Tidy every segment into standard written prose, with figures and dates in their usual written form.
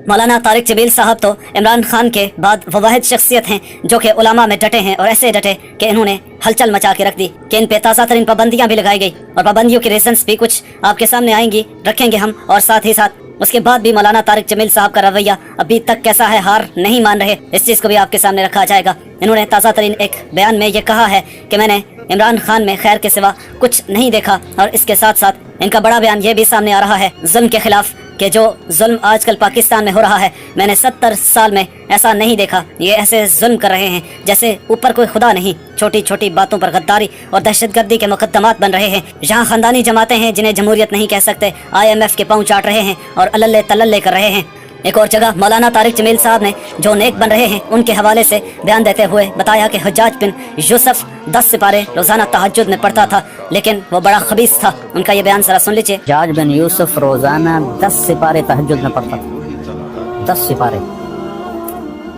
मौलाना तारिक जमील साहब तो इमरान खान के बाद वो वाहिद शख्सियत हैं जो कि उलमा में डटे हैं, और ऐसे डटे कि इन्होंने हलचल मचा के रख दी कि इन पे ताज़ा तरीन पाबंदियाँ भी लगाई गई, और पाबंदियों के रीजंस भी कुछ आपके सामने आएंगी, रखेंगे हम। और साथ ही साथ उसके बाद भी मौलाना तारिक जमील साहब का रवैया अभी तक कैसा है, हार नहीं मान रहे, इस चीज़ को भी आपके सामने रखा जाएगा। इन्होंने ताज़ा तरीन एक बयान में ये कहा है कि मैंने इमरान खान में खैर के सिवा कुछ नहीं देखा, और इसके साथ साथ इनका बड़ा बयान ये भी सामने आ रहा है जुल्म के खिलाफ कि जो जुल्म आजकल पाकिस्तान में हो रहा है, मैंने 70 साल में ऐसा नहीं देखा। ये ऐसे जुल्म कर रहे हैं जैसे ऊपर कोई खुदा नहीं। छोटी छोटी बातों पर गद्दारी और दहशतगर्दी के मुकदमात बन रहे हैं। यहाँ खानदानी जमातें हैं जिन्हें जमहूरियत नहीं कह सकते, IMF के पाँव चाट रहे हैं और अल्ले तल्ले कर रहे हैं। एक और जगह मौलाना तारिक जमील साहब ने जो नेक बन रहे हैं उनके हवाले से बयान देते हुए बताया कि हज्जाज बिन यूसुफ 10 सिपारे रोजाना तहज्जुद में पढ़ता था, लेकिन वो बड़ा खबीस था। उनका ये बयान जरा सुन लीजिए। हज्जाज बिन यूसुफ रोजाना 10 सिपारे तहज्जुद में पढ़ता था, 10 सिपारे,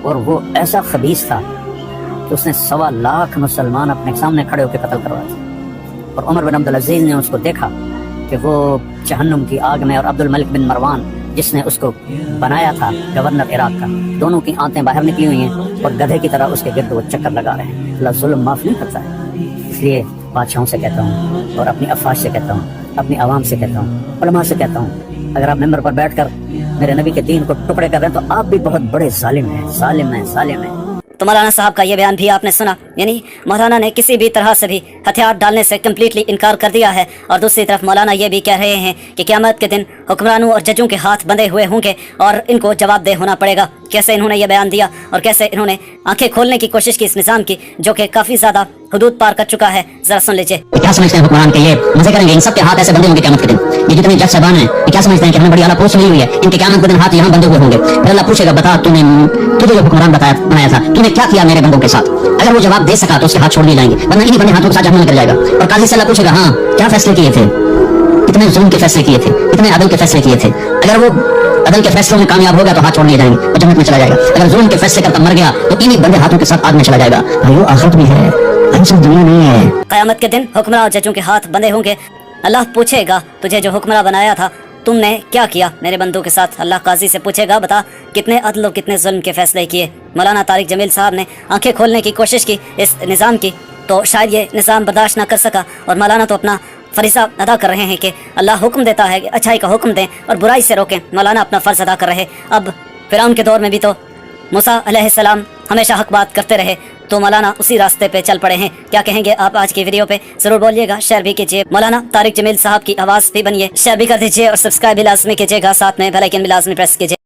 और वो ऐसा खबीस था कि उसने 1.25 लाख मुसलमान अपने सामने खड़े होकर कत्ल करवाए थे। और उमर बिन अब्दुल अजीज ने उसको देखा कि वो जहन्नुम की आग में, और अब्दुल मलिक बिन मरवान जिसने उसको बनाया था गवर्नर इराक का, दोनों की आंतें बाहर निकली हुई हैं और गधे की तरह उसके गिर्द वो चक्कर लगा रहे हैं। अल्लाह जुल्म माफ नहीं करता है। इसलिए बादशाहों से कहता हूँ और अपनी अफवाज से कहता हूँ, अपनी आवाम से कहता हूँ, उलमा से कहता हूँ, अगर आप मेंबर पर बैठकर मेरे नबी के दीन को टुकड़े कर रहे हैं तो आप भी बहुत बड़े जालिम हैं, जालिम हैं, जालिम हैं। तो मौलाना साहब का ये बयान भी आपने सुना, यानी मौलाना ने किसी भी तरह से भी हथियार डालने से कम्प्लीटली इनकार कर दिया है। और दूसरी तरफ मौलाना ये भी कह रहे हैं कि क़यामत के दिन हुक्मरानों और जजों के हाथ बंधे हुए होंगे और इनको जवाबदेह होना पड़ेगा। कैसे इन्होंने ये बयान दिया और कैसे इन्होंने आंखें खोलने की कोशिश की इस निज़ाम की, जो कि काफ़ी ज़्यादा हुदूद पार कर चुका है। जरा सुन लीजिए। क्या समझते हैं हुक्मरान के ये मजे करेंगे, इन सब के हाथ ऐसे बंधे होंगे क़यामत के दिन। ये जितने जज साहबान हैं ये क्या समझते हैं कि हमें बड़ी आला पोस्ट मिली हुई है, इनके क़यामत के दिन हाथ यहाँ बंधे हुए होंगे। फिर अल्लाह पूछेगा, बता तुझे जो हुक्मरान बनाया था, तूने क्या किया मेरे बंदों के साथ? अगर वो जवाब दे सका तो उसके हाथ छोड़ दिए जाएंगे, वरना इन्हीं बंदे हाथों के साथ जहन्नम में कर जाएगा। और काजी से अल्लाह पूछेगा, हाँ क्या फैसले किए थे, कितने जुल्म के फैसले किए थे, कितने अदल के फैसले किए थे? अगर वो अदल के फैसलों में कामयाब हो गया तो हाथ छोड़ लिए जाएंगे और जन्नत में चला जाएगा। अगर जुल्म के फैसले करता मर गया तो इन्हीं बंदे हाथों के साथ आग में चला जाएगा। भाइयों आखिरत भी है, हम सब दुनिया नहीं है। क़यामत के दिन हुक्मरान और जजों के हाथ बंधे होंगे। अल्लाह पूछेगा, तुझे जो हुक्मरान बनाया था तुमने क्या किया मेरे बंदों के साथ? अल्लाह काजी से पूछेगा, बता कितने अदल और कितने जुल्म के फैसले किए? मौलाना तारिक जमील साहब ने आंखें खोलने की कोशिश की इस निज़ाम की, तो शायद ये निज़ाम बर्दाश्त ना कर सका। और मौलाना तो अपना फरीज़ा अदा कर रहे हैं कि अल्लाह हुक्म देता है कि अच्छाई का हुक्म दें और बुराई से रोकें। मौलाना अपना फ़र्ज़ अदा कर रहे। अब फ़िरौन के दौर में भी तो मूसा अलैहिस्सलाम हमेशा हक बात करते रहे, तो मौलाना उसी रास्ते पे चल पड़े हैं। क्या कहेंगे आप आज की वीडियो पे जरूर बोलिएगा, शेयर भी कीजिए। मौलाना तारिक जमील साहब की आवाज़ भी बनिए, शेयर भी कर दीजिए और सब्सक्राइब भी लाजमी कीजिएगा, साथ में बेल आइकन भी लाजमी प्रेस कीजिए।